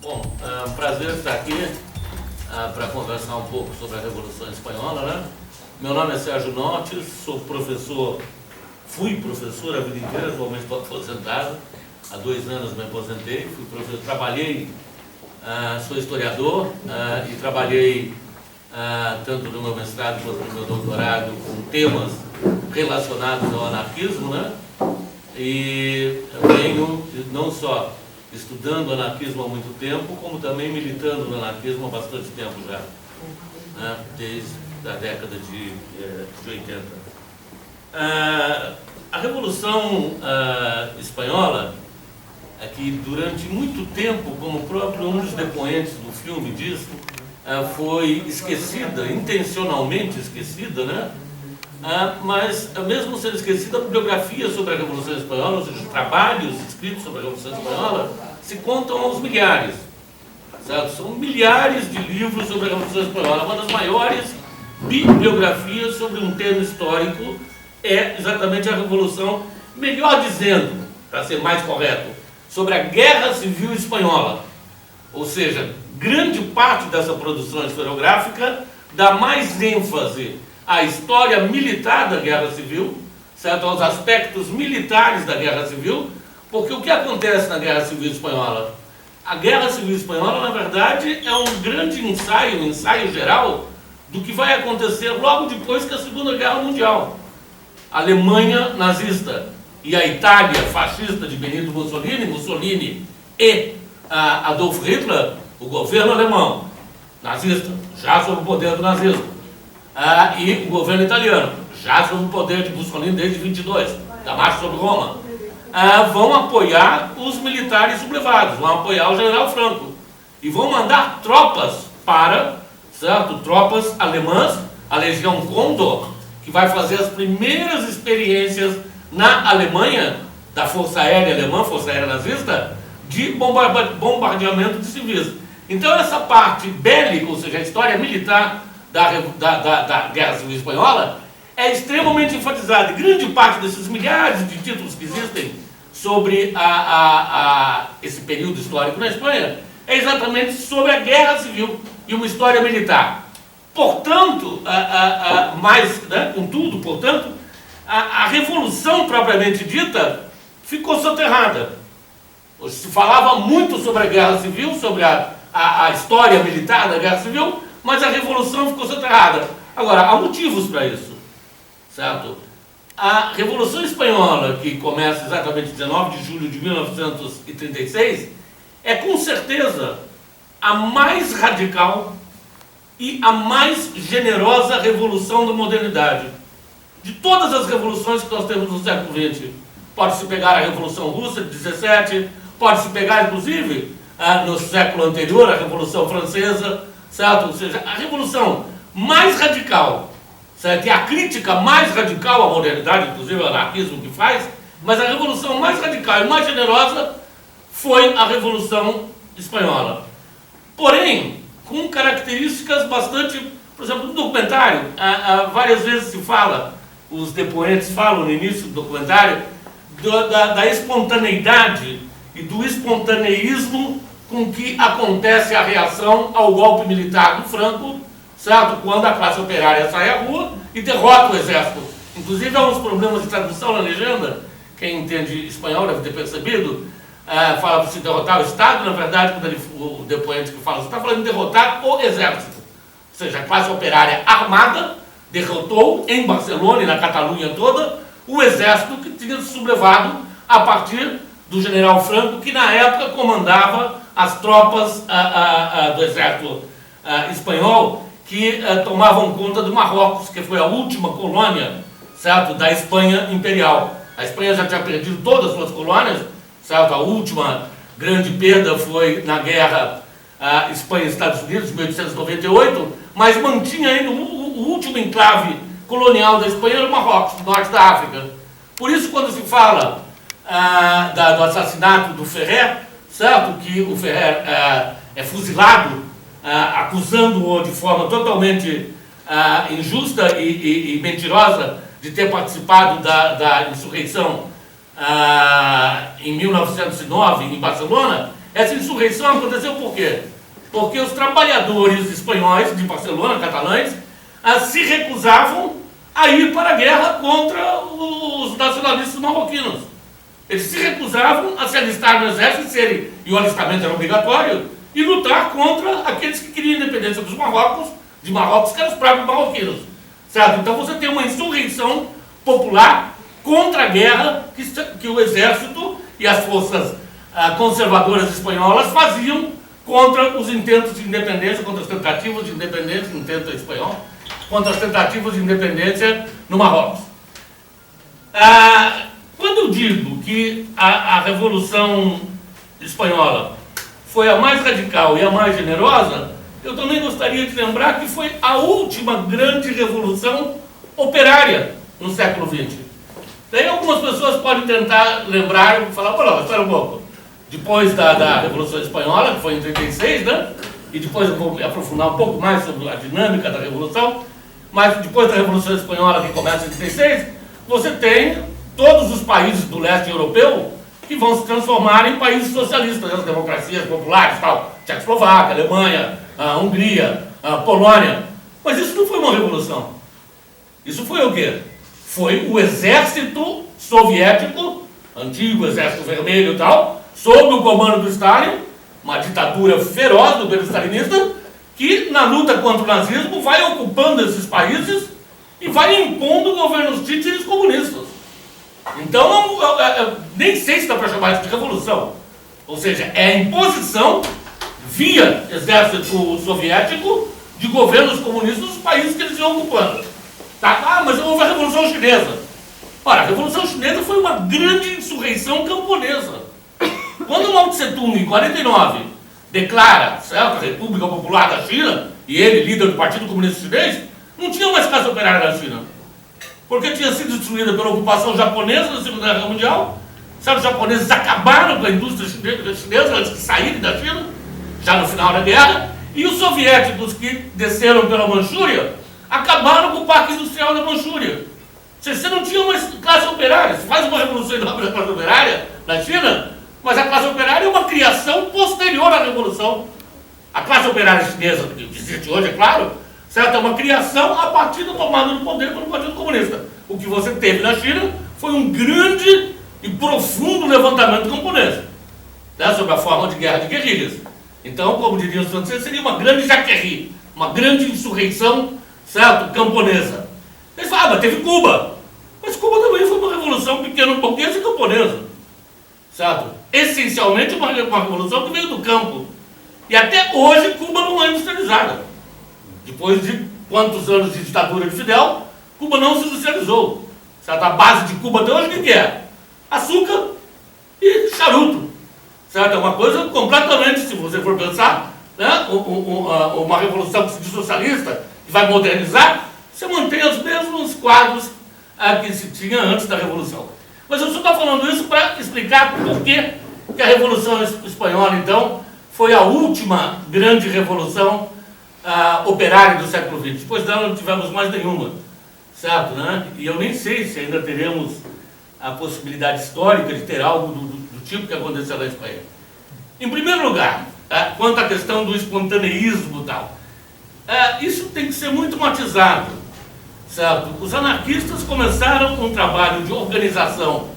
Bom, é um prazer estar aqui para conversar um pouco sobre a Revolução Espanhola, né? Meu nome é Sérgio Nortes, sou professor, fui professor a vida inteira, atualmente estou aposentado, há 2 anos me aposentei, fui professor, trabalhei, sou historiador e trabalhei tanto no meu mestrado quanto no meu doutorado com temas relacionados ao anarquismo, né? E venho não só estudando anarquismo há muito tempo, como também militando no anarquismo há bastante tempo já, né? Desde a década de 80. A Revolução Espanhola é que durante muito tempo, como o próprio um dos depoentes do filme diz, foi esquecida, intencionalmente esquecida, né? Mas, mesmo sendo esquecida, a bibliografia sobre a Revolução Espanhola, ou seja, os trabalhos escritos sobre a Revolução Espanhola, se contam aos milhares, certo? São milhares de livros sobre a Revolução Espanhola. Uma das maiores bibliografias sobre um tema histórico é exatamente a Revolução, melhor dizendo, para ser mais correto, sobre a Guerra Civil Espanhola. Ou seja, grande parte dessa produção historiográfica dá mais ênfase à história militar da Guerra Civil, certo? Aos aspectos militares da Guerra Civil, porque o que acontece na Guerra Civil Espanhola? A Guerra Civil Espanhola, na verdade, é um grande ensaio, um ensaio geral, do que vai acontecer logo depois que a Segunda Guerra Mundial. A Alemanha nazista e a Itália fascista de Benito Mussolini e Adolf Hitler, o governo alemão nazista, já sob o poder do nazismo, e o governo italiano, já sob o poder de Mussolini desde 22, da marcha sobre Roma, vão apoiar os militares sublevados, vão apoiar o general Franco e vão mandar tropas para, certo, tropas alemãs, a Legião Condor, que vai fazer as primeiras experiências na Alemanha, da Força Aérea Alemã, Força Aérea Nazista, de bombardeamento de civis. Então essa parte bélica, ou seja, a história militar da Guerra Civil Espanhola, é extremamente enfatizada. E grande parte desses milhares de títulos que existem sobre esse período histórico na Espanha é exatamente sobre a Guerra Civil e uma história militar. Portanto, contudo, portanto, a Revolução propriamente dita ficou soterrada. Se falava muito sobre a Guerra Civil, sobre a história militar da Guerra Civil, mas a Revolução ficou soterrada. Agora, há motivos para isso, certo? A Revolução Espanhola, que começa exatamente 19 de julho de 1936, é com certeza a mais radical e a mais generosa revolução da modernidade. De todas as revoluções que nós temos no século XX, pode-se pegar a Revolução Russa de 17, pode-se pegar, inclusive, no século anterior, a Revolução Francesa, certo? Ou seja, a revolução mais radical, certo? E a crítica mais radical à modernidade, inclusive ao anarquismo que faz, mas a revolução mais radical e mais generosa foi a Revolução Espanhola. Porém, com características bastante... Por exemplo, no documentário, várias vezes se fala, os depoentes falam no início do documentário, da espontaneidade e do espontaneísmo com que acontece a reação ao golpe militar do Franco, certo? Quando a classe operária sai à rua e derrota o exército. Inclusive, há uns problemas de tradução na legenda, quem entende espanhol deve ter percebido, fala para se derrotar o Estado, na verdade, quando o depoente que fala, você está falando de derrotar o exército. Ou seja, a classe operária armada derrotou em Barcelona e na Catalunha toda o exército que tinha se sublevado a partir do general Franco, que na época comandava as tropas do exército espanhol que tomavam conta do Marrocos, que foi a última colônia, certo, da Espanha imperial. A Espanha já tinha perdido todas as suas colônias, certo? A última grande perda foi na guerra Espanha e Estados Unidos, de 1898, mas mantinha ainda o último enclave colonial da Espanha, era o Marrocos, no norte da África. Por isso, quando se fala do assassinato do Ferrer, certo? Que o Ferrer é fuzilado, acusando-o de forma totalmente injusta e mentirosa de ter participado da insurreição em 1909 em Barcelona, Essa insurreição aconteceu por quê? Porque os trabalhadores espanhóis de Barcelona, catalães, se recusavam a ir para a guerra contra os nacionalistas marroquinos. Eles se recusavam a se alistar no exército, e o alistamento era obrigatório, e lutar contra aqueles que queriam a independência dos Marrocos, que eram os próprios marroquinos. Certo? Então você tem uma insurreição popular contra a guerra que o exército e as forças conservadoras espanholas faziam contra os intentos de independência, contra as tentativas de independência, intento espanhol, contra as tentativas de independência no Marrocos. Quando eu digo que a Revolução Espanhola foi a mais radical e a mais generosa, eu também gostaria de lembrar que foi a última grande revolução operária no século XX. Daí algumas pessoas podem tentar lembrar e falar, olha, espera um pouco, depois da Revolução Espanhola, que foi em 36, né? E depois eu vou aprofundar um pouco mais sobre a dinâmica da Revolução, mas depois da Revolução Espanhola, que começa em 36, você tem todos os países do leste europeu que vão se transformar em países socialistas, as democracias populares, tal, Tchecoslováquia, Alemanha, Hungria, Polônia. Mas isso não foi uma revolução. Isso foi o quê? Foi o exército soviético, antigo exército vermelho e tal, sob o comando do Stalin, uma ditadura feroz do governo stalinista, que na luta contra o nazismo vai ocupando esses países e vai impondo governos títeres comunistas. Então, nem sei se dá para chamar isso de revolução. Ou seja, é a imposição via exército soviético de governos comunistas nos países que eles iam ocupando. Tá? Mas houve a Revolução Chinesa. Ora, a Revolução Chinesa foi uma grande insurreição camponesa. Quando Mao Tse-tung, em 49, declara, certo, a República Popular da China, e ele, líder do Partido Comunista Chinês, não tinha mais classe operária na China. Porque tinha sido destruída pela ocupação japonesa na Segunda Guerra Mundial. Sabe, os japoneses acabaram com a indústria chinesa antes de saírem da China, já no final da guerra, e os soviéticos que desceram pela Manchúria acabaram com o parque industrial da Manchúria. Ou seja, você não tinha mais classe operária. Você faz uma revolução da classe operária na China, mas a classe operária é uma criação posterior à revolução. A classe operária chinesa, que existe hoje, é claro, certo? É uma criação a partir da tomada do poder pelo Partido Comunista. O que você teve na China foi um grande e profundo levantamento camponês, né? Sob a forma de guerra de guerrilhas. Então, como diriam os franceses, seria uma grande jaquerie, uma grande insurreição, certo? Camponesa. Eles falam, mas teve Cuba. Mas Cuba também foi uma revolução pequeno-burguesa e camponesa, certo? Essencialmente uma revolução que veio do campo. E até hoje Cuba não é industrializada. Depois de quantos anos de ditadura de Fidel, Cuba não se industrializou. Certo? A base de Cuba até hoje o que é? Açúcar e charuto. Certo? É uma coisa completamente, se você for pensar, né? Uma revolução que se diz socialista, que vai modernizar, você mantém os mesmos quadros que se tinha antes da Revolução. Mas eu só estou falando isso para explicar por que a Revolução Espanhola, então, foi a última grande revolução operária do século XX. Depois dela não tivemos mais nenhuma, certo, né? E eu nem sei se ainda teremos a possibilidade histórica de ter algo do tipo que aconteceu na Espanha. Em primeiro lugar, quanto à questão do espontaneísmo e tal, isso tem que ser muito matizado, certo? Os anarquistas começaram um trabalho de organização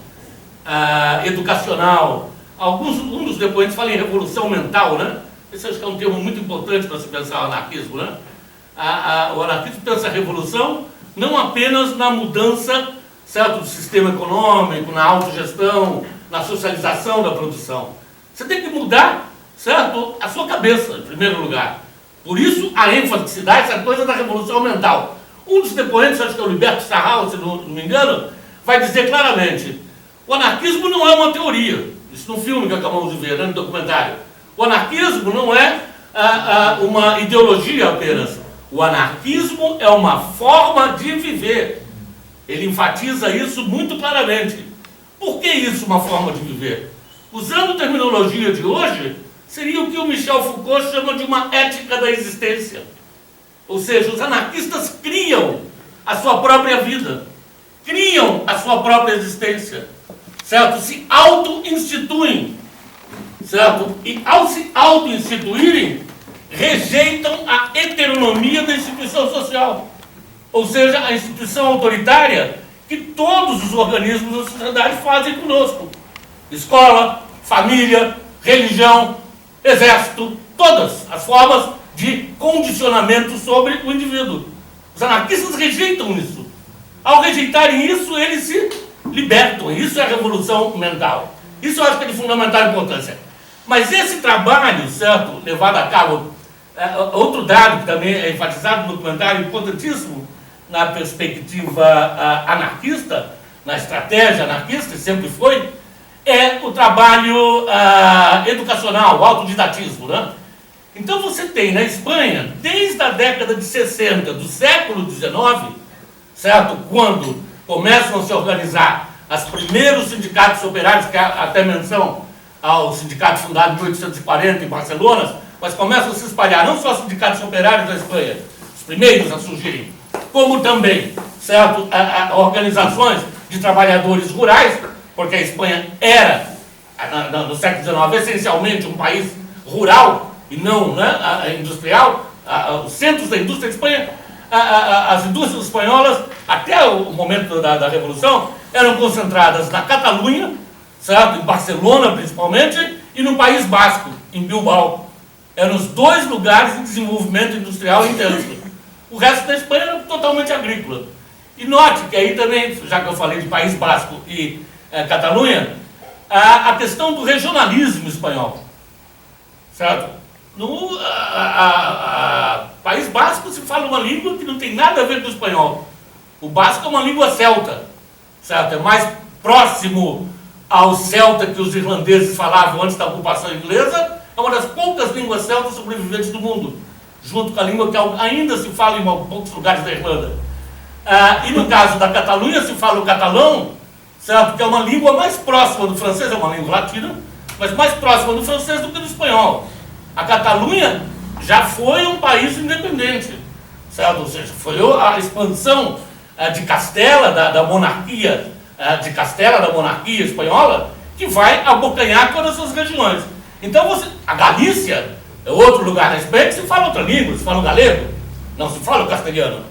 educacional. Um dos depoentes fala em revolução mental, né? Esse acho que é um termo muito importante para se pensar o anarquismo, né? O anarquismo pensa a revolução não apenas na mudança, certo, do sistema econômico, na autogestão, na socialização da produção. Você tem que mudar, certo, a sua cabeça, em primeiro lugar. Por isso, a ênfase que se dá essa coisa da revolução mental. Um dos depoentes, acho que é o Liberto Sarral, se não me engano, vai dizer claramente: o anarquismo não é uma teoria. Isso no filme que acabamos de ver, né, no documentário. O anarquismo não é uma ideologia apenas. O anarquismo é uma forma de viver. Ele enfatiza isso muito claramente. Por que isso, uma forma de viver? Usando a terminologia de hoje, seria o que o Michel Foucault chama de uma ética da existência. Ou seja, os anarquistas criam a sua própria vida, criam a sua própria existência, certo? Se auto-instituem, certo? E ao se auto-instituírem, rejeitam a heteronomia da instituição social, ou seja, a instituição autoritária que todos os organismos da sociedade fazem conosco. Escola, família, religião, exército, todas as formas de condicionamento sobre o indivíduo. Os anarquistas rejeitam isso. Ao rejeitarem isso, eles se libertam. Isso é a revolução mental. Isso eu acho que é de fundamental importância. Mas esse trabalho, certo, levado a cabo, outro dado que também é enfatizado no documentário, importantíssimo na perspectiva anarquista, na estratégia anarquista, e sempre foi, é o trabalho educacional, o autodidatismo, né? Então você tem na Espanha, desde a década de 60 do século XIX, certo? Quando começam a se organizar os primeiros sindicatos operários, que há até menção ao sindicato fundado em 1840 em Barcelona, mas começam a se espalhar não só sindicatos operários da Espanha, os primeiros a surgirem, como também, certo? Organizações de trabalhadores rurais, porque a Espanha era, no século XIX, essencialmente um país rural e não, né, industrial. Os centros da indústria da Espanha, as indústrias espanholas, até o momento da Revolução, eram concentradas na Catalunha, certo? Em Barcelona principalmente, e no País Basco, em Bilbao. Eram os dois lugares de desenvolvimento industrial intenso. O resto da Espanha era totalmente agrícola. E note que aí também, já que eu falei de País Basco e Catalunha, a questão do regionalismo espanhol, certo? No País Basco se fala uma língua que não tem nada a ver com o espanhol. O basco é uma língua celta, certo? É mais próximo ao celta que os irlandeses falavam antes da ocupação inglesa. É uma das poucas línguas celtas sobreviventes do mundo, junto com a língua que ainda se fala em poucos lugares da Irlanda. E no caso da Catalunha se fala o catalão, certo? Que é uma língua mais próxima do francês, é uma língua latina, mas mais próxima do francês do que do espanhol. A Catalunha já foi um país independente, certo? Ou seja, foi a expansão de Castela, da monarquia, de Castela, da monarquia espanhola, que vai abocanhar todas essas regiões. Então, a Galícia é outro lugar na Espanha que se fala outra língua, se fala o galego, não se fala o castelhano.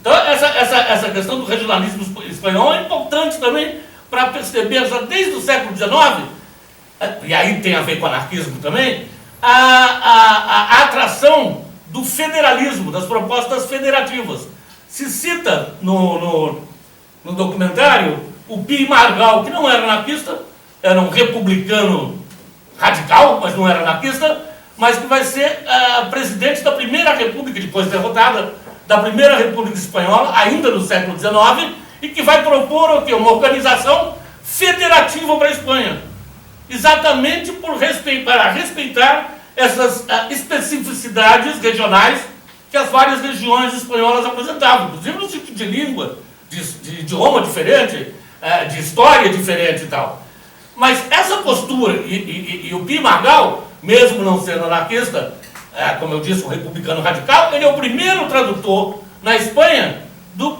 Então, essa questão do regionalismo espanhol é importante também para perceber, já desde o século XIX, e aí tem a ver com o anarquismo também, a atração do federalismo, das propostas federativas. Se cita no documentário o Pi Margall, que não era anarquista, era um republicano radical, mas não era anarquista, mas que vai ser presidente da Primeira República, depois derrotada, da Primeira República Espanhola, ainda no século XIX, e que vai propor o quê? Uma organização federativa para a Espanha. Exatamente para respeitar essas especificidades regionais que as várias regiões espanholas apresentavam, inclusive no sentido de língua, de idioma diferente, de história diferente e tal. Mas essa postura, e o Pi Margall, mesmo não sendo anarquista, como eu disse, um republicano radical, ele é o primeiro tradutor na Espanha do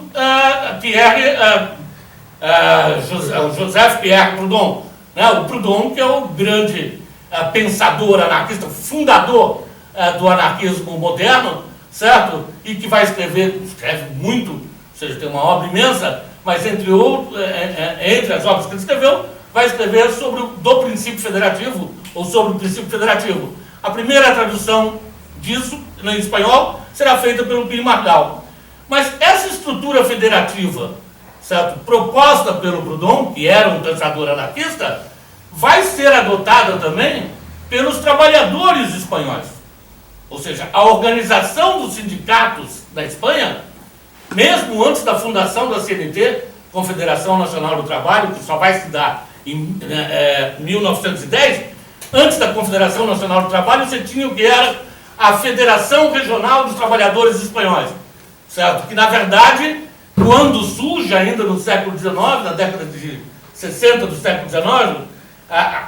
Joseph Pierre Proudhon, né? O Proudhon, que é o grande pensador anarquista, fundador do anarquismo moderno, certo? E que vai escreve muito, ou seja, tem uma obra imensa, mas entre as obras que ele escreveu, vai escrever do princípio federativo, ou sobre o princípio federativo. A primeira tradução disso, em espanhol, será feita pelo Pi Margall. Mas essa estrutura federativa, certo, proposta pelo Proudhon, que era um pensador anarquista, vai ser adotada também pelos trabalhadores espanhóis. Ou seja, a organização dos sindicatos da Espanha, mesmo antes da fundação da CNT, Confederação Nacional do Trabalho, que só vai se dar em 1910, antes da Confederação Nacional do Trabalho, você tinha o que era a Federação Regional dos Trabalhadores Espanhóis, certo? Que, na verdade, quando surge ainda no século XIX, na década de 60 do século XIX,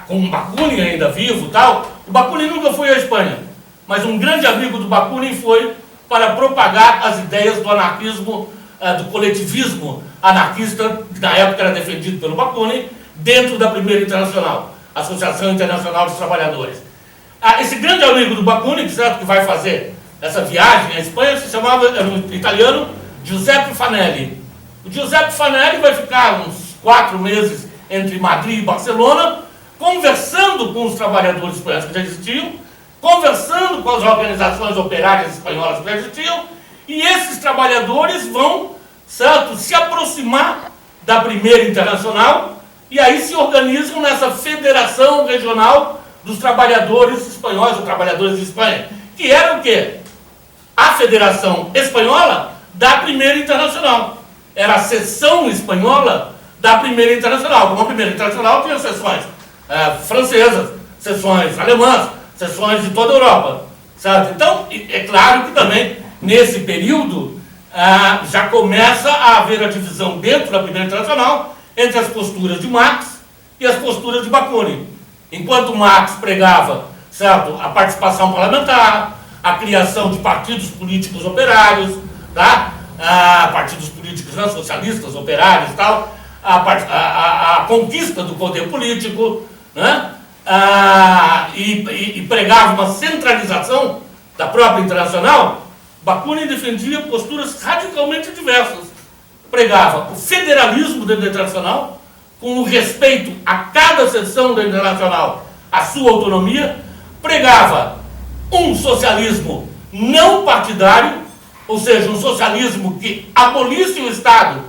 com o Bakunin ainda vivo e tal, o Bakunin nunca foi à Espanha, mas um grande amigo do Bakunin foi para propagar as ideias do anarquismo, do coletivismo anarquista, que na época era defendido pelo Bakunin, dentro da Primeira Internacional. Associação Internacional dos Trabalhadores. Esse grande amigo do Bakunin, certo, que vai fazer essa viagem à Espanha, se chamava, era um italiano, Giuseppe Fanelli. O Giuseppe Fanelli vai ficar uns 4 meses entre Madrid e Barcelona, conversando com os trabalhadores espanhóis que já existiam, conversando com as organizações operárias espanholas que já existiam, e esses trabalhadores vão, certo, se aproximar da Primeira Internacional, e aí se organizam nessa Federação Regional dos Trabalhadores Espanhóis, ou Trabalhadores de Espanha, que era o quê? A Federação Espanhola da Primeira Internacional. Era a seção espanhola da Primeira Internacional. Como a Primeira Internacional tinha seções francesas, seções alemãs, seções de toda a Europa. Certo? Então, é claro que também, nesse período, já começa a haver a divisão dentro da Primeira Internacional entre as posturas de Marx e as posturas de Bakunin. Enquanto Marx pregava, certo, a participação parlamentar, a criação de partidos políticos operários, tá? Partidos políticos não, socialistas, operários e tal, a conquista do poder político, né? E pregava uma centralização da própria Internacional, Bakunin defendia posturas radicalmente diversas. Pregava o federalismo dentro da Internacional, com o respeito a cada seção da Internacional, a sua autonomia, pregava um socialismo não partidário, ou seja, um socialismo que abolisse o Estado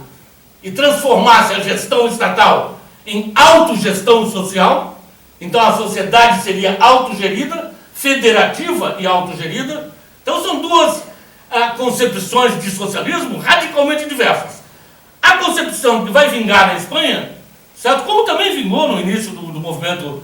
e transformasse a gestão estatal em autogestão social. Então a sociedade seria autogerida, federativa e autogerida. Então são duas concepções de socialismo radicalmente diversas. A concepção que vai vingar na Espanha, certo? Como também vingou no início do movimento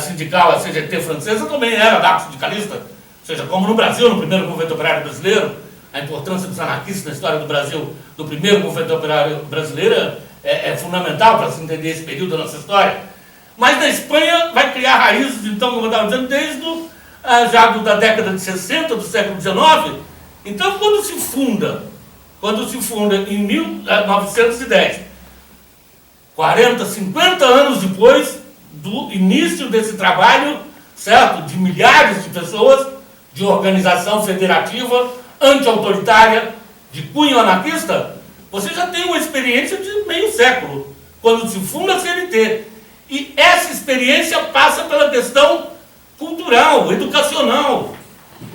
sindical, a CGT francesa, também era anarco-sindicalista. Ou seja, como no Brasil, no primeiro movimento operário brasileiro, a importância dos anarquistas na história do Brasil, do primeiro movimento operário brasileiro, é fundamental para se entender esse período da nossa história. Mas na Espanha vai criar raízes, então, como eu estava dizendo, desde já da década de 60, do século XIX. Então, quando se funda em 1910, 40, 50 anos depois do início desse trabalho, certo, de milhares de pessoas, de organização federativa, anti-autoritária, de cunho anarquista, você já tem uma experiência de meio século, quando se funda a CNT. E essa experiência passa pela questão cultural, educacional.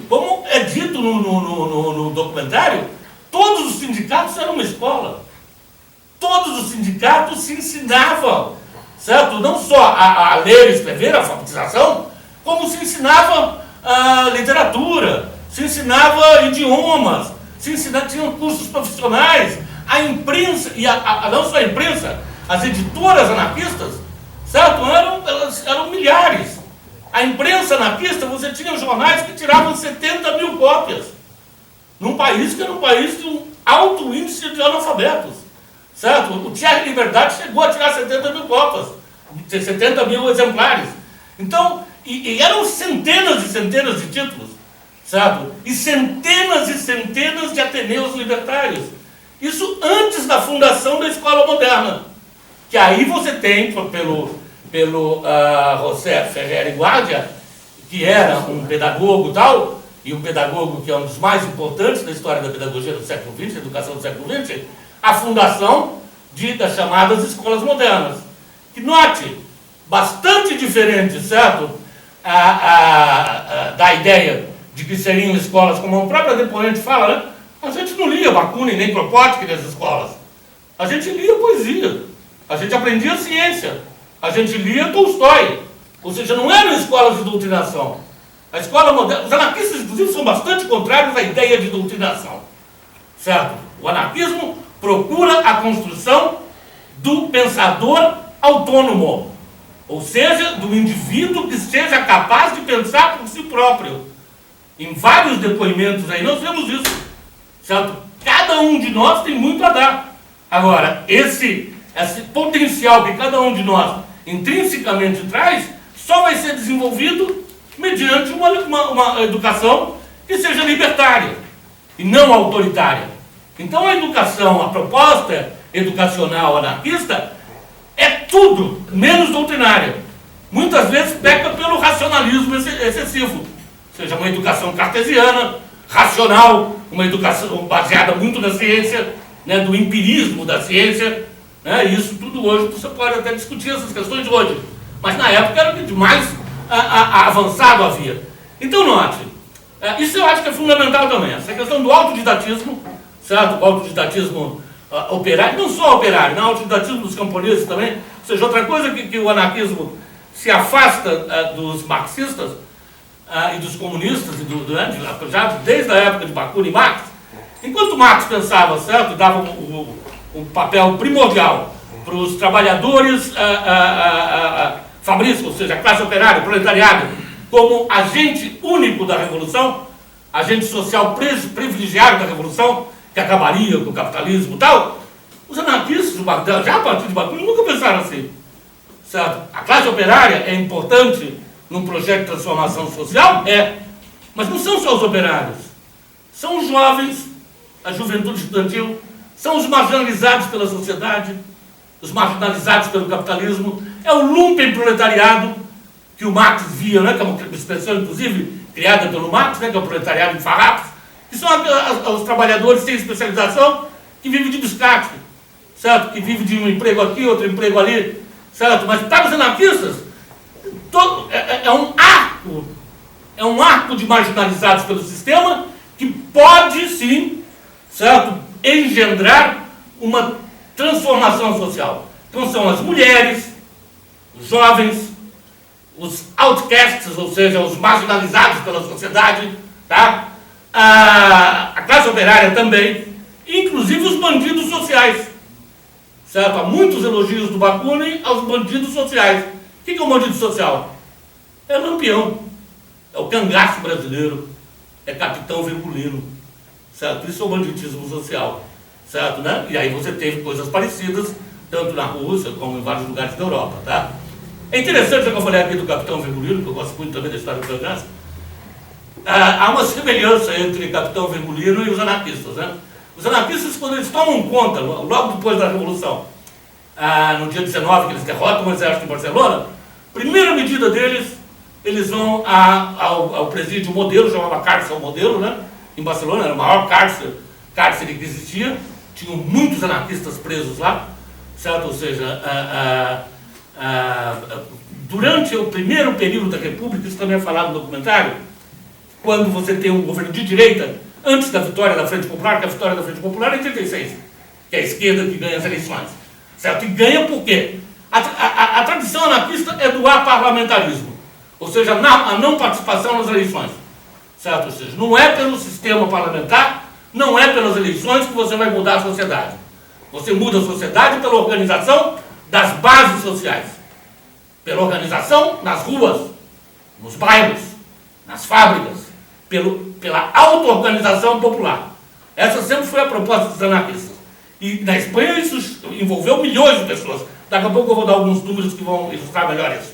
Como é dito no documentário, todos os sindicatos eram uma escola. Todos os sindicatos se ensinavam, certo? Não só a ler e escrever, a alfabetização, como se ensinava a literatura, se ensinava idiomas, tinham cursos profissionais, a imprensa, e não só a imprensa, as editoras anarquistas, certo? Eram milhares. A imprensa anarquista, você tinha jornais que tiravam 70 mil cópias, num país que era um país de um alto índice de analfabetos, certo? O Thierry Liberdade chegou a tirar 70 mil cópias, 70 mil exemplares. Então, e eram centenas e centenas de títulos, certo? E centenas de ateneus libertários. Isso antes da fundação da Escola Moderna, que aí você tem, pelo José Ferrer Guardia, que era um pedagogo tal, e um pedagogo que é um dos mais importantes da história da pedagogia do século XX, da educação do século XX, a fundação das chamadas escolas modernas. Que note, bastante diferente, certo? Da ideia de que seriam escolas, como a própria depoente fala, né? A gente não lia Bakunin nem Kropotkin nas escolas. A gente lia poesia. A gente aprendia ciência. A gente lia Tolstói. Ou seja, não eram escolas de doutrinação. A escola moderna, os anarquistas, inclusive, são bastante contrários à ideia de doutrinação. Certo? O anarquismo procura a construção do pensador autônomo. Ou seja, do indivíduo que seja capaz de pensar por si próprio. Em vários depoimentos aí nós vemos isso. Certo? Cada um de nós tem muito a dar. Agora, esse potencial que cada um de nós intrinsecamente traz, só vai ser desenvolvido mediante uma educação que seja libertária e não autoritária. Então a educação, a proposta educacional anarquista é tudo menos doutrinária. muitas vezes peca pelo racionalismo excessivo, ou seja, uma educação cartesiana, racional, uma educação baseada muito na ciência, né, do empirismo da ciência, né, e isso tudo hoje você pode até discutir essas questões hoje, mas na época era o que mais avançado havia. Então, note, isso eu acho que é fundamental também, essa questão do autodidatismo, certo? O autodidatismo operário, não só operário, não, o autodidatismo dos camponeses também, ou seja, outra coisa que o anarquismo se afasta dos marxistas e dos comunistas, já desde a época de Bakunin e Marx, enquanto Marx pensava, certo, e dava um papel primordial para os trabalhadores fabrícios, ou seja, a classe operária, o proletariado, como agente único da revolução, agente social privilegiado da revolução, que acabaria com o capitalismo e tal, os anarquistas, já a partir de Bakunin, nunca pensaram assim. Certo? A classe operária é importante num projeto de transformação social? É. Mas não são só os operários. São os jovens, a juventude estudantil, são os marginalizados pela sociedade, os marginalizados pelo capitalismo, é o lumpen proletariado que o Marx via, né, que é uma expressão, inclusive, criada pelo Marx, né, que é o proletariado em farrapos, que são os trabalhadores sem especialização, que vivem de biscate, certo? Que vivem de um emprego aqui, outro emprego ali, certo? Mas para os anarquistas, é um arco de marginalizados pelo sistema que pode, sim, certo, engendrar uma transformação social. Então são as mulheres, os jovens, os outcasts, ou seja, os marginalizados pela sociedade, tá? A classe operária também, inclusive os bandidos sociais, certo? Há muitos elogios do Bakunin aos bandidos sociais. O que é um bandido social? É lampião, é o cangaço brasileiro, é capitão virgulino, certo? Isso é o banditismo social, certo, né? E aí você teve coisas parecidas, tanto na Rússia como em vários lugares da Europa, tá? É interessante, já que eu falei aqui do capitão virgulino, que eu gosto muito também da história do cangaço, há uma semelhança entre capitão virgulino e os anarquistas, né? Os anarquistas, quando eles tomam conta, logo depois da Revolução, no dia 19, que eles derrotam o exército em Barcelona, primeira medida deles, eles vão ao presídio modelo, chamava cárcere modelo, né? Em Barcelona, era o maior cárcere que existia, tinham muitos anarquistas presos lá, certo? Ou seja, durante o primeiro período da República, isso também é falado no documentário, quando você tem um governo de direita, antes da vitória da Frente Popular, que a vitória da Frente Popular é em 36, que é a esquerda que ganha as eleições, certo? E ganha por quê? A tradição anarquista é do aparlamentarismo, ou seja, a não participação nas eleições, certo? Ou seja, não é pelo sistema parlamentar, não é pelas eleições que você vai mudar a sociedade. Você muda a sociedade pela organização das bases sociais, pela organização nas ruas, nos bairros, nas fábricas, pela auto-organização popular. Essa sempre foi a proposta dos anarquistas. E na Espanha isso envolveu milhões de pessoas. Daqui a pouco eu vou dar alguns números que vão ilustrar melhor isso.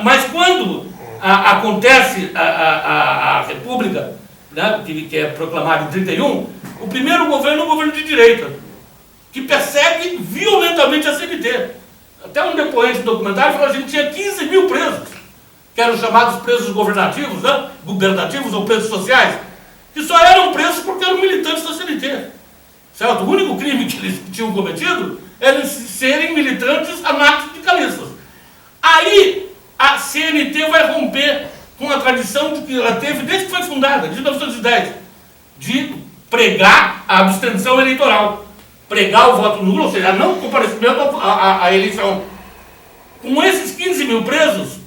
Mas quando acontece a República, né, que é proclamada em 31, o primeiro governo é um governo de direita, que persegue violentamente a CNT. Até um depoente do documentário falou que a gente tinha 15 mil presos, que eram chamados presos governativos, né, gubernativos ou presos sociais, que só eram presos porque eram militantes da CNT. Certo? O único crime que eles tinham cometido era serem militantes anarco-sindicalistas. Aí a CNT vai romper com a tradição de que ela teve desde que foi fundada, desde 1910, de pregar a abstenção eleitoral, pregar o voto nulo, ou seja, não comparecimento à eleição. Com esses 15 mil presos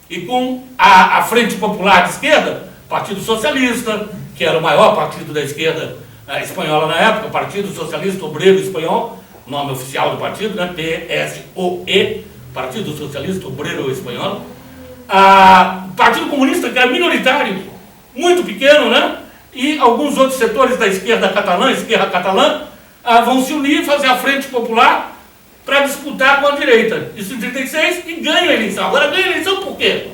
e com a Frente Popular de Esquerda, Partido Socialista, que era o maior partido da esquerda espanhola na época, Partido Socialista Obreiro Espanhol, nome oficial do partido, né? PSOE, Partido Socialista Obreiro Espanhol. O Partido Comunista, que era minoritário, muito pequeno, né? E alguns outros setores da esquerda catalã, vão se unir e fazer a Frente Popular para disputar com a direita. Isso em 36 e ganha a eleição. Agora ganha a eleição por quê?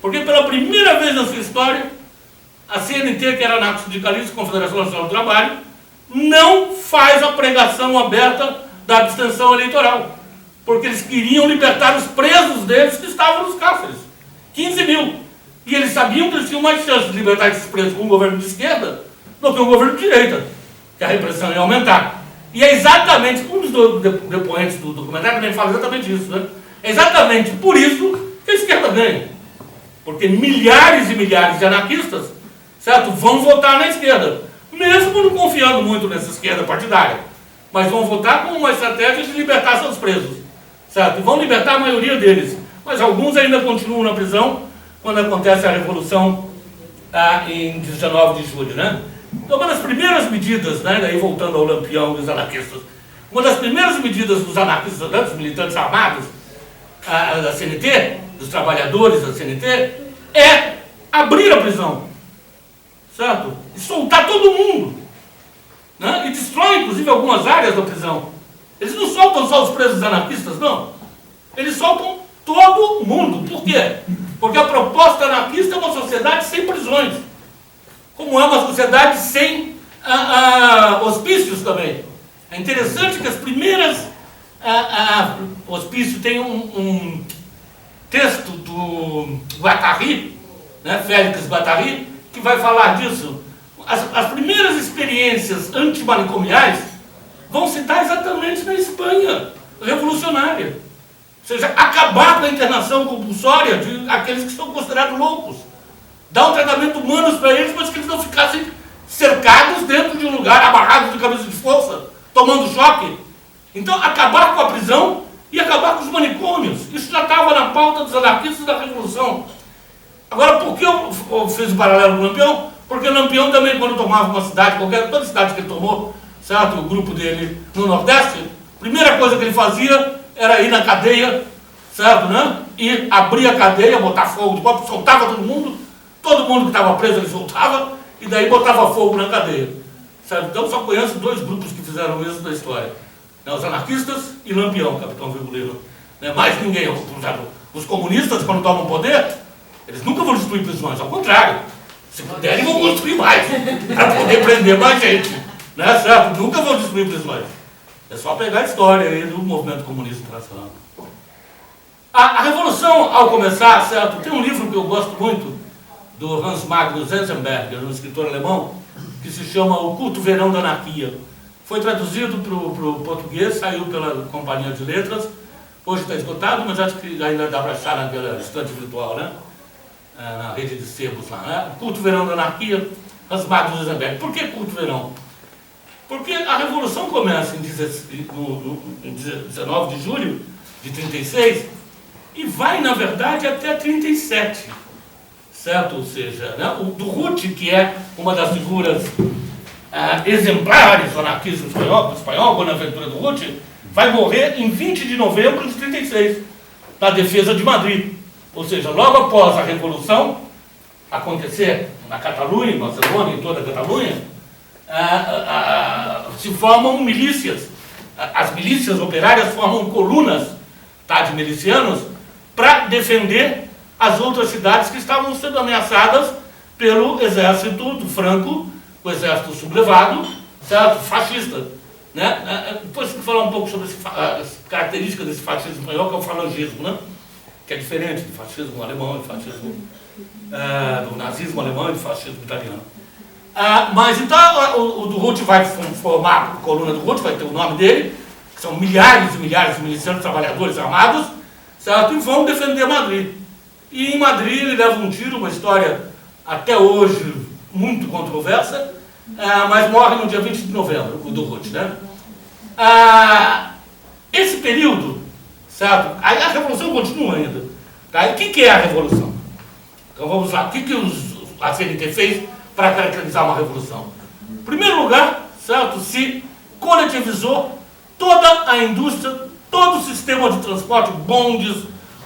Porque pela primeira vez na sua história, a CNT, que era anarco-sindicalista, Confederação Nacional do Trabalho, não faz a pregação aberta da abstenção eleitoral. porque eles queriam libertar os presos deles que estavam nos cárceres. 15 mil. E eles sabiam que eles tinham mais chance de libertar esses presos com um governo de esquerda do que um governo de direita, que a repressão ia aumentar. E é exatamente, um dos depoentes do documentário também fala exatamente isso, né? É exatamente por isso que a esquerda ganha. Porque milhares e milhares de anarquistas, certo, vão votar na esquerda, mesmo não confiando muito nessa esquerda partidária, mas vão votar com uma estratégia de libertar seus presos, certo? E vão libertar a maioria deles, mas alguns ainda continuam na prisão quando acontece a Revolução em 19 de julho, né? Então, uma das primeiras medidas, né, daí voltando ao Lampião e os anarquistas, uma das primeiras medidas dos anarquistas, né, dos militantes armados da CNT, dos trabalhadores da CNT, é abrir a prisão, certo? E soltar todo mundo, né? E destrói, inclusive, algumas áreas da prisão. Eles não soltam só os presos anarquistas, não. Eles soltam todo mundo. Por quê? Porque a proposta anarquista é uma sociedade sem prisões, como é uma sociedade sem hospícios também. É interessante que as primeiras... o hospício tem um texto do Guattari, né, Félix Guattari, que vai falar disso. As primeiras experiências antimanicomiais vão se dar exatamente na Espanha revolucionária. Ou seja, acabar com a internação compulsória de aqueles que são considerados loucos. Dar um tratamento humano para eles, mas que eles não ficassem cercados dentro de um lugar, amarrados de cabeça de força, tomando choque. Então, acabar com a prisão e acabar com os manicômios. Isso já estava na pauta dos anarquistas da Revolução. Agora, por que eu fiz o paralelo com o Lampião? Porque o Lampião também, quando tomava uma cidade, toda cidade que ele tomou, certo? O grupo dele no Nordeste, a primeira coisa que ele fazia era ir na cadeia, certo, né? E abrir a cadeia, botar fogo de copo, soltava todo mundo que estava preso ele soltava, e daí botava fogo na cadeia, certo? Então, só conheço dois grupos que fizeram isso na história. Os anarquistas e Lampião, capitão Virgulino. Mais ninguém. Os comunistas, quando tomam poder, eles nunca vão destruir prisões, ao contrário. Se puderem, vão construir mais, para poder prender mais gente. Né, certo? Nunca vão destruir prisões. É só pegar a história aí do movimento comunista internacional. A Revolução, ao começar, certo? Tem um livro que eu gosto muito, do Hans Magnus Enzensberger, um escritor alemão, que se chama O Curto Verão da Anarquia. Foi traduzido para o português, saiu pela Companhia de Letras. Hoje está esgotado, mas acho que ainda dá para achar naquela estante virtual, né? Na rede de sebos lá, né? Curto Verão da Anarquia, Hans Magnus Enzensberger. Por que Curto Verão? Porque a Revolução começa em 19 de julho de 36 e vai, na verdade, até 37, certo? Ou seja, né? O Durruti, que é uma das figuras exemplares do anarquismo espanhol, Bonaventura Durruti, vai morrer em 20 de novembro de 36, na defesa de Madrid. Ou seja, logo após a Revolução acontecer na Catalunha, em Barcelona, em toda a Catalunha, se formam milícias. As milícias operárias formam colunas, tá, de milicianos para defender as outras cidades que estavam sendo ameaçadas pelo exército do Franco, o exército sublevado, certo? Fascista. Né? Depois eu vou falar um pouco sobre as características desse fascismo espanhol, que é o falangismo, né? Que é diferente do fascismo alemão, do fascismo do nazismo alemão e do fascismo italiano. Mas então o Durruti vai formar a coluna Durruti, vai ter o nome dele, que são milhares e milhares de milicianos trabalhadores armados, certo? E vão defender Madrid. E em Madrid ele leva um tiro, uma história até hoje muito controversa, mas morre no dia 20 de novembro, o Durruti, né? Esse período, certo? Aí a Revolução continua ainda. Tá? E o que é a Revolução? Então vamos lá, o que a CNT fez para caracterizar uma revolução? Em primeiro lugar, certo? Se coletivizou toda a indústria, todo o sistema de transporte, bondes,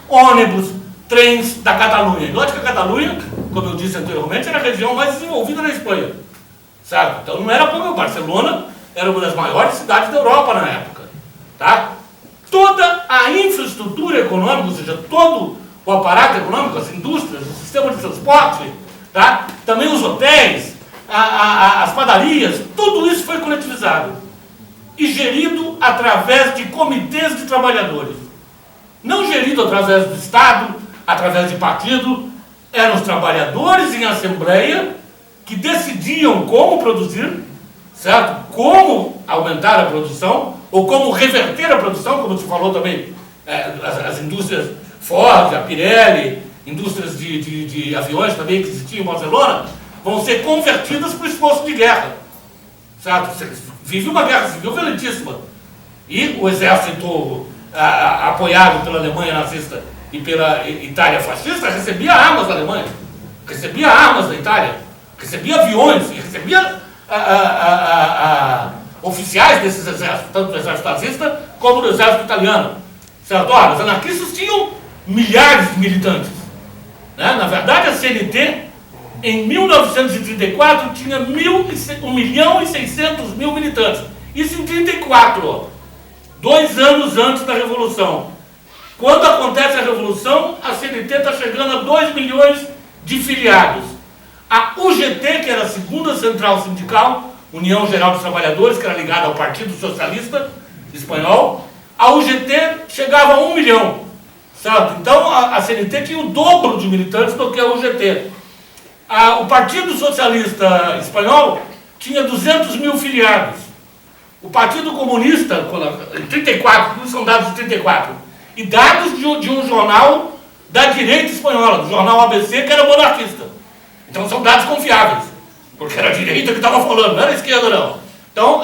ônibus, trens da Catalunha. Lógico que a Catalunha, como eu disse anteriormente, era a região mais desenvolvida da Espanha, certo? Então não era como Barcelona, era uma das maiores cidades da Europa na época, tá? Toda a infraestrutura econômica, ou seja, todo o aparato econômico, as indústrias, o sistema de transporte, tá? Também os hotéis, as padarias, tudo isso foi coletivizado e gerido através de comitês de trabalhadores. não gerido através do Estado, através de partido, eram os trabalhadores em assembleia que decidiam como produzir, certo? Como aumentar a produção, ou como reverter a produção, como se falou também, as indústrias Ford, a Pirelli, indústrias de aviões também que existiam em Barcelona, vão ser convertidas para o esforço de guerra, certo? Vive uma guerra civil violentíssima. E o exército, apoiado pela Alemanha nazista e pela Itália fascista, recebia armas da Alemanha, recebia armas da Itália, recebia aviões, e recebia oficiais desses exércitos, tanto do exército nazista como do exército italiano. Certo? Ora, os anarquistas tinham milhares de militantes. Né? Na verdade, a CNT, em 1934, tinha 1.600.000 militantes. Isso em 1934, 2 anos antes da Revolução. Quando acontece a Revolução, a CNT está chegando a 2 milhões de filiados. A UGT, que era a segunda central sindical, União Geral dos Trabalhadores, que era ligada ao Partido Socialista Espanhol, a UGT chegava a 1 milhão. Certo? Então a CNT tinha o dobro de militantes do que a UGT. O Partido Socialista Espanhol tinha 200.000 filiados. O Partido Comunista, em 34, são dados de 34, e dados de um jornal da direita espanhola, do jornal ABC, que era monarquista. Então são dados confiáveis, porque era a direita que estava falando, não era a esquerda não. Então,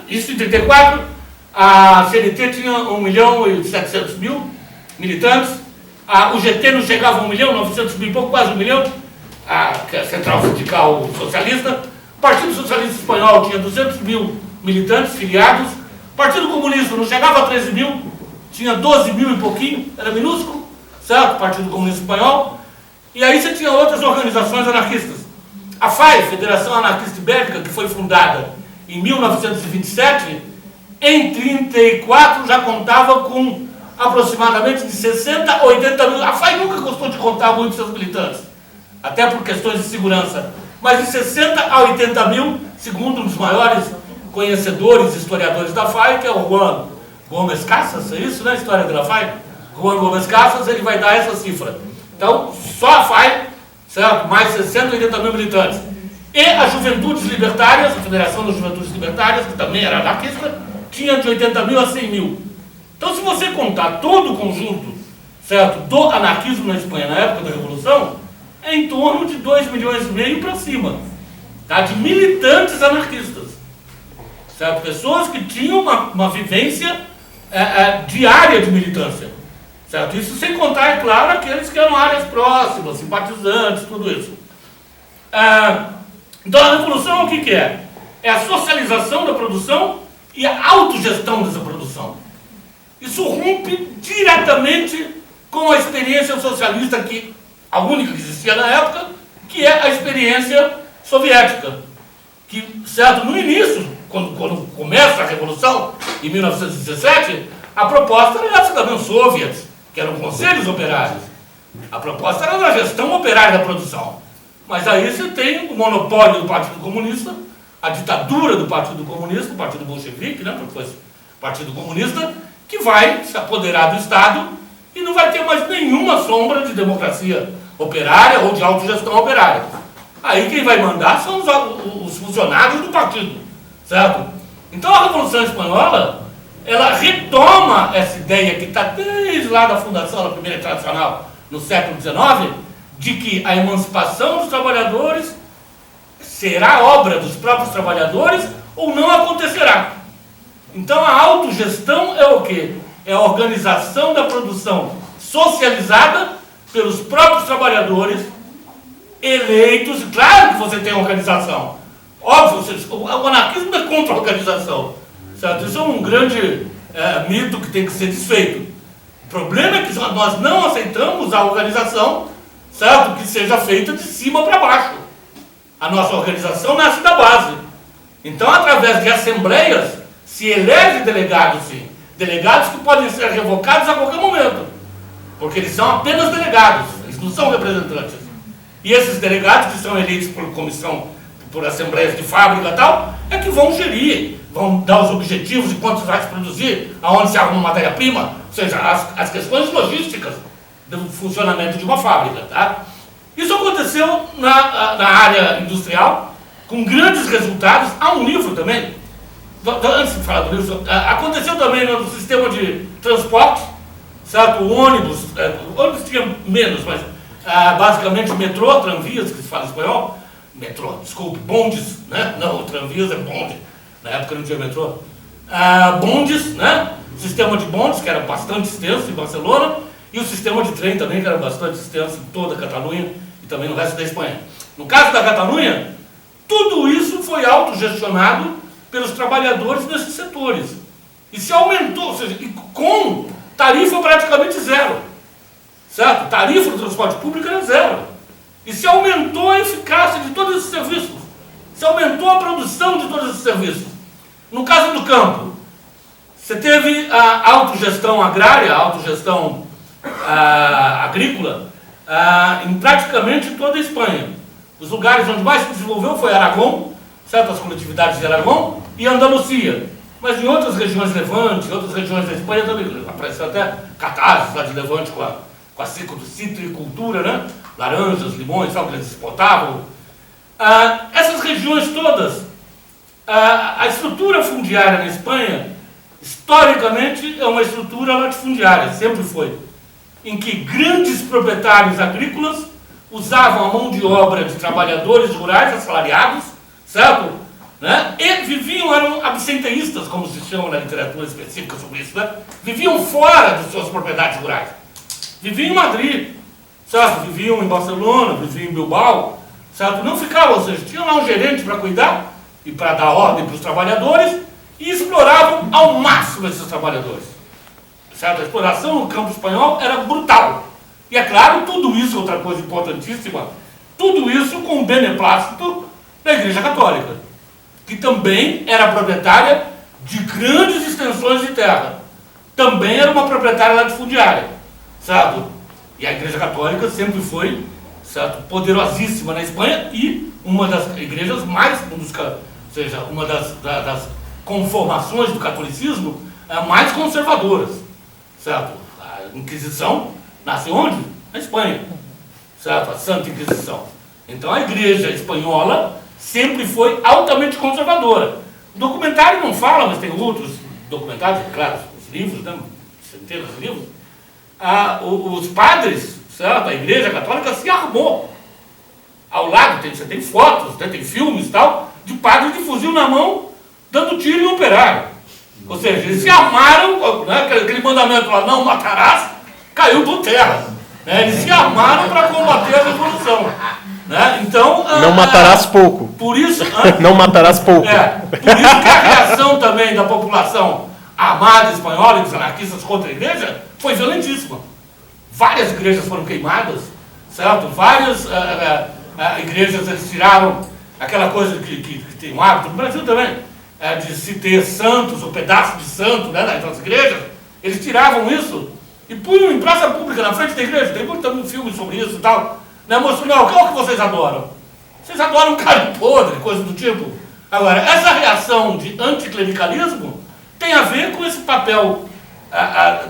isso em 34, a CNT tinha 1.700.000 militantes, a UGT não chegava a 1.900.000 e pouco, quase 1 milhão, que é a Central Sindical Socialista. O Partido Socialista Espanhol tinha 200.000 militantes filiados, o Partido Comunista não chegava a 13.000, tinha 12.000 e pouquinho, era minúsculo, certo? O Partido Comunista Espanhol. E aí você tinha outras organizações anarquistas. A FAI, Federação Anarquista Ibérica, que foi fundada em 1927, em 1934 já contava com aproximadamente de 60 a 80.000. A FAI nunca gostou de contar muito seus militantes, até por questões de segurança, mas de 60 a 80.000, segundo um dos maiores conhecedores e historiadores da FAI, que é o Juan Gómez Casas, é isso, né? A história da FAI? Juan Gómez Casas, ele vai dar essa cifra. Então, só a FAI, certo? Mais 60 a 80.000 militantes. E as Juventudes Libertárias, a Federação das Juventudes Libertárias, que também era anarquista, tinha de 80.000 a 100.000. Então, se você contar todo o conjunto, certo, do anarquismo na Espanha na época da Revolução, é em torno de 2,5 milhões para cima, tá? De militantes anarquistas, certo? Pessoas que tinham uma vivência diária de militância, certo? Isso sem contar, é claro, aqueles que eram áreas próximas, simpatizantes, tudo isso. Então a Revolução o que é? É a socialização da produção e a autogestão dessa produção. Isso rompe diretamente com a experiência socialista, a única que existia na época, que é a experiência soviética. Que, certo, no início, quando começa a Revolução, em 1917, a proposta era essa da União Soviética, que eram conselhos operários. A proposta era da gestão operária da produção. Mas aí você tem o monopólio do Partido Comunista, a ditadura do Partido Comunista, o Partido Bolchevique, né, porque foi o Partido Comunista, que vai se apoderar do Estado e não vai ter mais nenhuma sombra de democracia operária ou de autogestão operária. Aí quem vai mandar são os funcionários do partido, certo? Então a Revolução Espanhola, ela retoma essa ideia que está desde lá da fundação da Primeira Internacional, no século XIX, de que a emancipação dos trabalhadores será obra dos próprios trabalhadores ou não acontecerá. Então a autogestão é o quê? É a organização da produção socializada pelos próprios trabalhadores, eleitos. Claro que você tem organização. Óbvio, o anarquismo é contra a organização. Certo? Isso é um grande mito que tem que ser desfeito. O problema é que nós não aceitamos a organização, certo? Que seja feita de cima para baixo. A nossa organização nasce da base. Então, através de assembleias, se elege delegados, sim. Delegados que podem ser revocados a qualquer momento. Porque eles são apenas delegados, eles não são representantes. E esses delegados, que são eleitos por comissão, por assembleias de fábrica e tal, é que vão gerir, vão dar os objetivos de quanto vai se produzir, aonde se arruma matéria-prima, seja, as questões logísticas do funcionamento de uma fábrica. Tá? Isso aconteceu na área industrial, com grandes resultados. Há um livro também, antes de falar do livro, aconteceu também no sistema de transporte, certo? O ônibus tinha menos, mas basicamente metrô, tramvias, que se fala em espanhol, metrô, desculpe, bondes, né? Não, tramvias é bonde, na época não tinha metrô. Bondes, né? O sistema de bondes, que era bastante extenso em Barcelona, e o sistema de trem também, que era bastante extenso em toda a Catalunha e também no resto da Espanha. No caso da Catalunha, tudo isso foi autogestionado pelos trabalhadores nesses setores. E se aumentou, ou seja, com tarifa praticamente zero. Certo? Tarifa do transporte público era zero. E se aumentou a eficácia de todos esses serviços. Se aumentou a produção de todos esses serviços. No caso do campo, você teve a autogestão agrária, a autogestão agrícola, em praticamente toda a Espanha. Os lugares onde mais se desenvolveu foi Aragão, certas coletividades de Aragão, e Andalucia. Mas em outras regiões de Levante, em outras regiões da Espanha também, apareceu até catarses lá de Levante com a citricultura, né? Laranjas, limões, sabe, que eles exportavam. Essas regiões todas, a estrutura fundiária na Espanha, historicamente, é uma estrutura latifundiária, sempre foi, em que grandes proprietários agrícolas usavam a mão de obra de trabalhadores rurais assalariados, certo? Né? E viviam, eram absenteístas, como se chama na literatura específica sobre isso, né? Viviam fora de suas propriedades rurais. Viviam em Madrid, certo? Viviam em Barcelona, viviam em Bilbao, certo? Não ficavam, ou seja, tinham lá um gerente para cuidar e para dar ordem para os trabalhadores e exploravam ao máximo esses trabalhadores. Certo? A exploração no campo espanhol era brutal. E é claro, tudo isso, outra coisa importantíssima, tudo isso com o beneplácito da Igreja Católica, que também era proprietária de grandes extensões de terra. Também era uma proprietária latifundiária, certo? E a Igreja Católica sempre foi, certo, poderosíssima na Espanha e uma das igrejas mais, ou seja, uma das conformações do catolicismo mais conservadoras, certo? A Inquisição nasce onde? Na Espanha, certo? A Santa Inquisição. Então a Igreja espanhola sempre foi altamente conservadora. O documentário não fala, mas tem outros documentários, claro, os livros, né? Centenas de livros. Os padres, certo? A Igreja Católica se armou. Ao lado, você tem fotos, né? Tem filmes e tal, de padres de fuzil na mão, dando tiro em operário. Ou seja, eles se armaram, né? Aquele mandamento lá, não matarás, caiu por terra. Né? Eles se armaram para combater a revolução. Né? Então, não matarás pouco. Por isso, não matarás pouco. Por isso que a reação também da população armada espanhola e dos anarquistas contra a igreja foi violentíssima. Várias igrejas foram queimadas, certo? Várias igrejas, eles tiraram aquela coisa que tem um hábito, no Brasil também, de se ter santos, ou pedaço de santo, né, nas igrejas. Eles tiravam isso e punham em praça pública, na frente da igreja. Tem muito filme sobre isso e tal. Né, mostrando, não, qual que vocês adoram? Vocês adoram carne podre, coisa do tipo. Agora, essa reação de anticlericalismo tem a ver com esse papel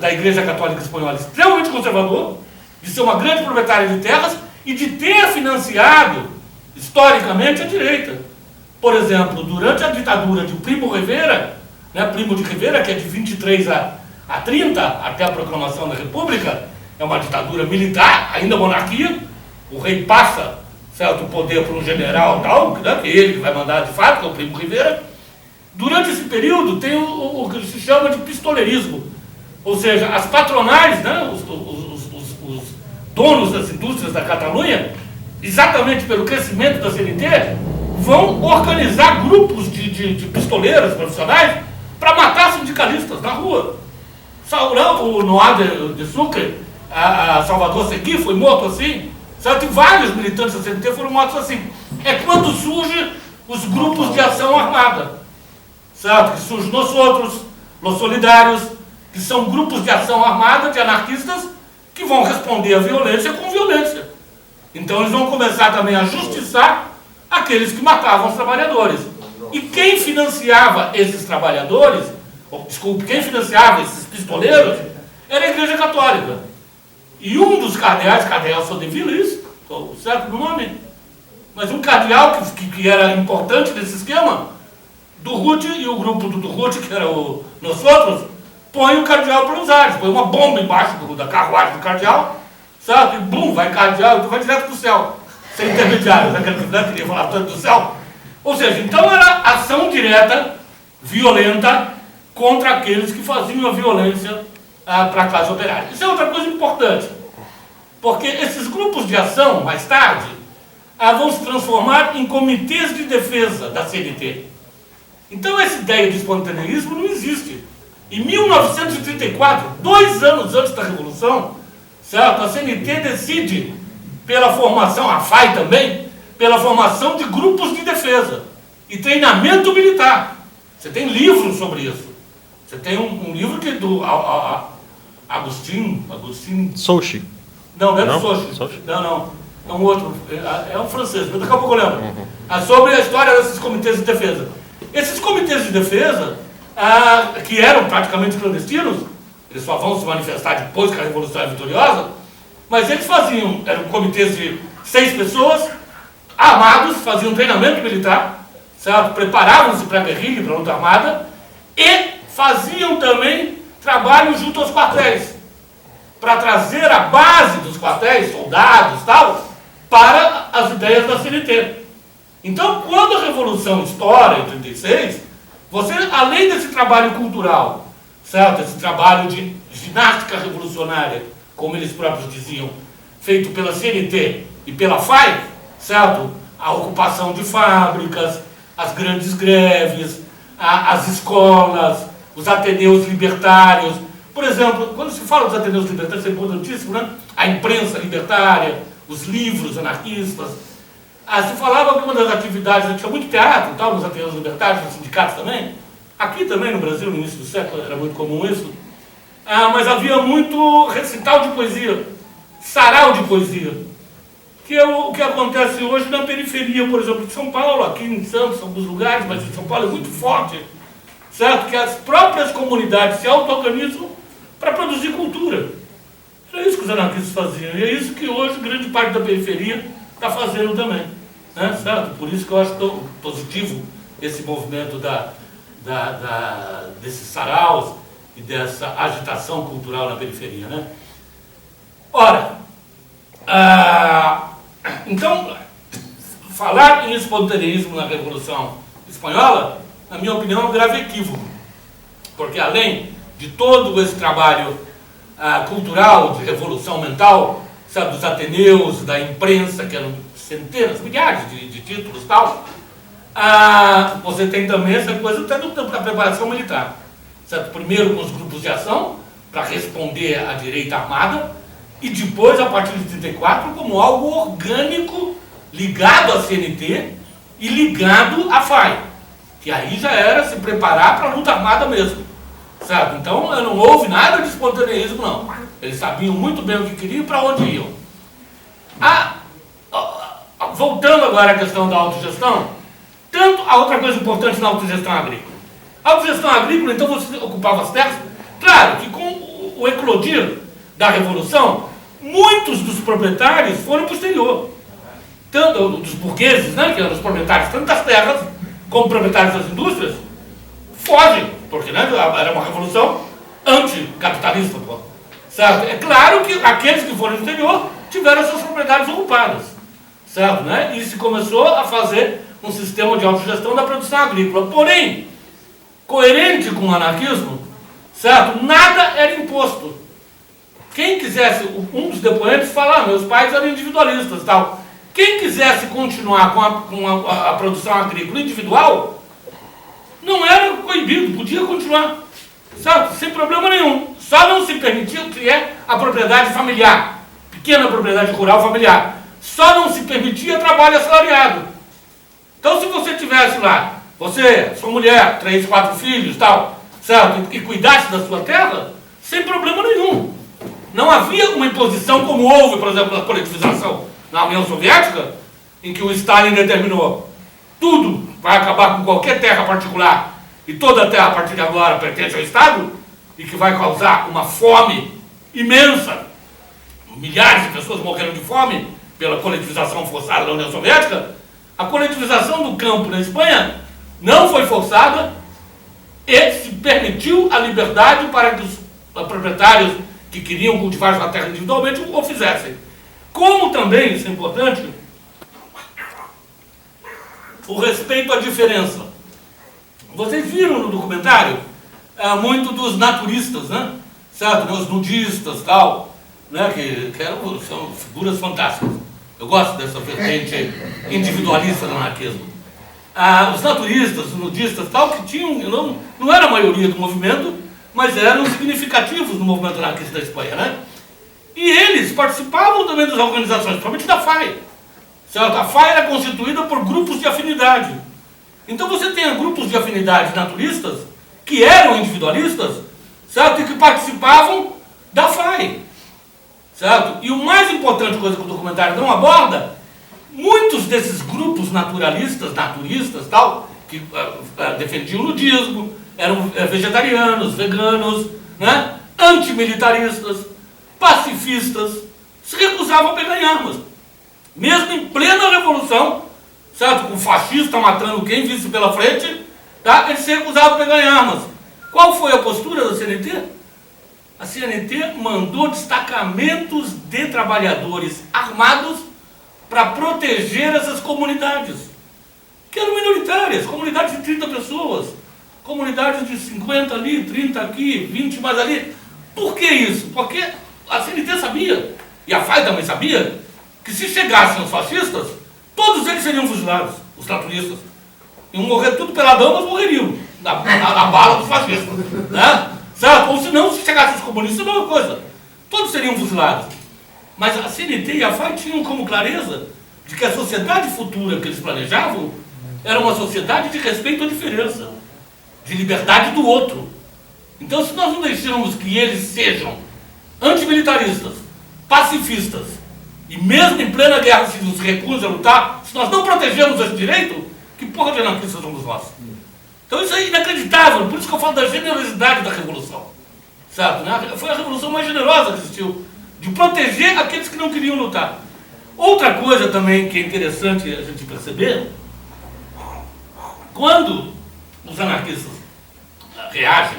da Igreja Católica Espanhola extremamente conservador, de ser uma grande proprietária de terras e de ter financiado, historicamente, a direita. Por exemplo, durante a ditadura de Primo Rivera, né, Primo de Rivera, que é de 23 a 30, até a proclamação da República, é uma ditadura militar, ainda monarquia. O rei passa, certo, o poder para um general tal, né, que é ele que vai mandar de fato, que é o Primo Rivera. Durante esse período tem o que se chama de pistoleirismo. Ou seja, as patronais, né, os donos das indústrias da Catalunha, exatamente pelo crescimento da CNT, vão organizar grupos de pistoleiros profissionais para matar sindicalistas na rua. O Noá de Sucre, Salvador Seguí, foi morto assim. Certo? E vários militantes da CNT foram mortos assim. É quando surgem os grupos de ação armada. Certo? Que surgem Los Solidários, que são grupos de ação armada de anarquistas que vão responder à violência com violência. Então eles vão começar também a justiçar aqueles que matavam os trabalhadores. E quem financiava esses trabalhadores, quem financiava esses pistoleiros, era a Igreja Católica. E um dos cardeais, cardeal Sodevilles, estou certo no nome, mas um cardeal que era importante nesse esquema, Durruti e o grupo do Durruti, que era nós outros, põe o cardeal para usar, põe uma bomba embaixo da carruagem do cardeal, certo? E bum, vai cardeal, vai direto para o céu, sem intermediário, aquele que não queria falar tanto do céu. Ou seja, então era ação direta, violenta, contra aqueles que faziam a violência para a classe operária. Isso é outra coisa importante, porque esses grupos de ação, mais tarde, vão se transformar em comitês de defesa da CNT. Então essa ideia de espontaneísmo não existe. Em 1934, 2 anos antes da Revolução, certo? A CNT decide, pela formação, a FAI também, pela formação de grupos de defesa e treinamento militar. Você tem livros sobre isso. Você tem um livro que é do Agustin Souchy. Não é do Souchy. Não. É um outro. É um francês, mas daqui a pouco eu lembro. Sobre a história desses comitês de defesa. Esses comitês de defesa, que eram praticamente clandestinos, eles só vão se manifestar depois que a Revolução é vitoriosa, mas eles eram comitês de 6 pessoas, armados, faziam treinamento militar, certo? Preparavam-se para a guerrilha, para a luta armada, e faziam também trabalho junto aos quartéis, para trazer a base dos quartéis, soldados e tal, para as ideias da CNT. Então, quando a Revolução estoura em 36, você, além desse trabalho cultural, certo? Esse trabalho de ginástica revolucionária, como eles próprios diziam, feito pela CNT e pela FAI, certo? A ocupação de fábricas, as grandes greves, as escolas, os ateneus libertários. Por exemplo, quando se fala dos ateneus libertários, é importantíssimo, né? A imprensa libertária, os livros anarquistas. Se falava que uma das atividades, tinha muito teatro, tal, nos ateneus libertários, nos sindicatos também. Aqui também no Brasil, no início do século, era muito comum isso. Mas havia muito recital de poesia, sarau de poesia, que é o que acontece hoje na periferia, por exemplo, de São Paulo, aqui em Santos, em alguns lugares, mas em São Paulo é muito forte, certo? Que as próprias comunidades se auto-organizam para produzir cultura. Era isso que os anarquistas faziam, e é isso que hoje grande parte da periferia está fazendo também, né? Certo? Por isso que eu acho tão positivo esse movimento desses saraus e dessa agitação cultural na periferia, né? Ora, então, falar em espontaneísmo na Revolução Espanhola, na minha opinião, é um grave equívoco, porque além de todo esse trabalho cultural de revolução mental, sabe, dos ateneus, da imprensa, que eram centenas, milhares de títulos e tal, você tem também essa coisa da preparação militar. Certo? Primeiro com os grupos de ação, para responder à direita armada, e depois, a partir de 34, como algo orgânico, ligado à CNT e ligado à FAI, que aí já era se preparar para a luta armada mesmo. Certo? Então, não houve nada de espontaneísmo, não. Eles sabiam muito bem o que queriam e para onde iam. Voltando agora à questão da autogestão, a outra coisa importante na autogestão agrícola. A autogestão agrícola, então, você ocupava as terras. Claro que com o eclodir da Revolução, muitos dos proprietários foram para o exterior. Tanto dos burgueses, né, que eram os proprietários tanto das terras, como proprietários das indústrias, fogem, porque, né, era uma revolução anticapitalista, pô. Certo? É claro que aqueles que foram no exterior tiveram suas propriedades ocupadas, certo? Né? E se começou a fazer um sistema de autogestão da produção agrícola. Porém, coerente com o anarquismo, certo? Nada era imposto. Quem quisesse, um dos depoentes fala, meus pais eram individualistas e tal. Quem quisesse continuar com a produção agrícola individual, não era coibido, podia continuar, certo? Sem problema nenhum. Só não se permitia o que é a propriedade familiar, pequena propriedade rural familiar. Só não se permitia trabalho assalariado. Então, se você tivesse lá, sua mulher, 3, 4 filhos e tal, certo? E cuidasse da sua terra, sem problema nenhum. Não havia uma imposição como houve, por exemplo, na coletivização na União Soviética, em que o Stalin determinou tudo vai acabar com qualquer terra particular e toda a terra a partir de agora pertence ao Estado, e que vai causar uma fome imensa, milhares de pessoas morreram de fome pela coletivização forçada da União Soviética, a coletivização do campo na Espanha não foi forçada e se permitiu a liberdade para que os proprietários que queriam cultivar sua terra individualmente o fizessem. Como também, isso é importante, o respeito à diferença. Vocês viram no documentário muito dos naturistas, né? Certo? Os nudistas e tal, né? que são figuras fantásticas. Eu gosto dessa vertente individualista do anarquismo. Os naturistas, os nudistas e tal, que tinham, não era a maioria do movimento, mas eram significativos no movimento anarquista da Espanha, né? E eles participavam também das organizações, principalmente da FAI. Certo? A FAI era constituída por grupos de afinidade. Então você tem grupos de afinidade naturistas que eram individualistas, certo? E que participavam da FAI. Certo? E o mais importante coisa que o documentário não aborda, muitos desses grupos naturalistas, tal, que defendiam o nudismo, eram vegetarianos, veganos, né? Antimilitaristas, pacifistas, se recusavam a pegar em armas. Mesmo em plena revolução, certo? Com o fascista matando quem visse pela frente, tá? Eles se recusavam a pegar em armas. Qual foi a postura da CNT? A CNT mandou destacamentos de trabalhadores armados para proteger essas comunidades, que eram minoritárias, comunidades de 30 pessoas, comunidades de 50 ali, 30 aqui, 20 mais ali. Por que isso? Porque a CNT sabia, e a FAI também sabia, que se chegassem os fascistas, todos eles seriam fuzilados, os naturistas. Iam morrer tudo peladão, mas morreriam na bala dos fascistas. Né? Certo? Ou se não, se chegassem os comunistas, é a mesma coisa. Todos seriam fuzilados. Mas a CNT e a FAI tinham como clareza de que a sociedade futura que eles planejavam era uma sociedade de respeito à diferença, de liberdade do outro. Então, se nós não deixamos que eles sejam antimilitaristas, pacifistas, e mesmo em plena guerra civil se recusam a lutar, se nós não protegemos esse direito, que porra de anarquistas somos nós? Então isso é inacreditável, por isso que eu falo da generosidade da Revolução. Certo? Né? Foi a revolução mais generosa que existiu, de proteger aqueles que não queriam lutar. Outra coisa também que é interessante a gente perceber, quando os anarquistas reagem,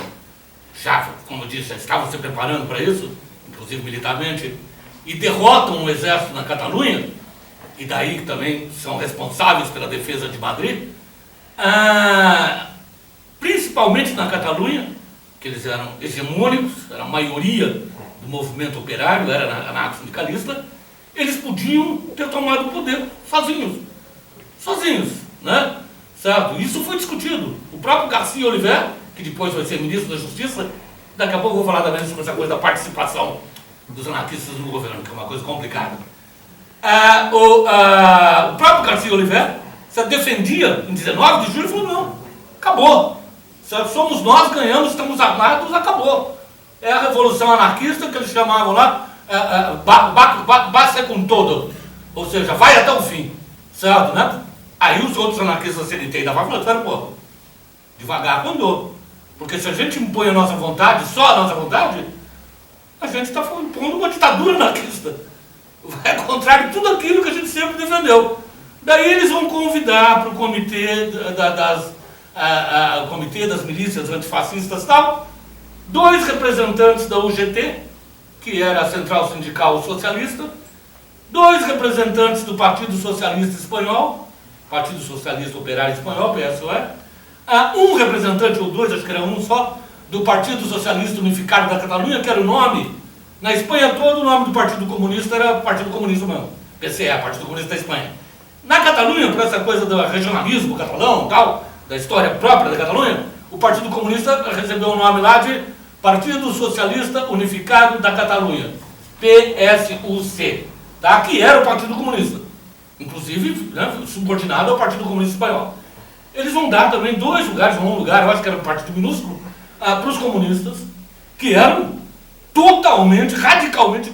já, como eu disse, já estavam se preparando para isso, inclusive militarmente, e derrotam o exército na Catalunha, e daí também são responsáveis pela defesa de Madrid, principalmente na Catalunha, que eles eram hegemônicos, era a maioria do movimento operário, era anarco-sindicalista, eles podiam ter tomado o poder sozinhos, né? Certo? Isso foi discutido. O próprio Garcia Oliver, que depois vai ser ministro da Justiça, daqui a pouco eu vou falar também sobre essa coisa da participação dos anarquistas no governo, que é uma coisa complicada. O próprio Garcia Oliver defendia, em 19 de julho, falou, não, acabou. Somos nós, ganhamos, estamos armados, acabou. É a revolução anarquista que eles chamavam lá, basta com todo, ou seja, vai até o fim, certo, né? Aí os outros anarquistas da CNT ainda falaram, espera, pô, devagar andou, porque se a gente impõe a nossa vontade, só a nossa vontade, a gente está impondo uma ditadura anarquista, vai contrário de tudo aquilo que a gente sempre defendeu. Daí eles vão convidar para o comitê comitê das milícias antifascistas e tal, 2 representantes da UGT, que era a Central Sindical Socialista, 2 representantes do Partido Socialista Espanhol, Partido Socialista Operário Espanhol, PSOE, 1 representante ou 2, acho que era 1 só, do Partido Socialista Unificado da Catalunha, que era o nome, na Espanha todo o nome do Partido Comunista era Partido Comunista mesmo, PCE, Partido Comunista da Espanha. Na Catalunha, por essa coisa do regionalismo catalão e tal, da história própria da Catalunha, o Partido Comunista recebeu o nome lá de Partido Socialista Unificado da Catalunha, PSUC, tá? Que era o Partido Comunista, inclusive, né, subordinado ao Partido Comunista Espanhol. Eles vão dar também 2 lugares, um lugar, eu acho que era um partido minúsculo, para os comunistas, que eram totalmente, radicalmente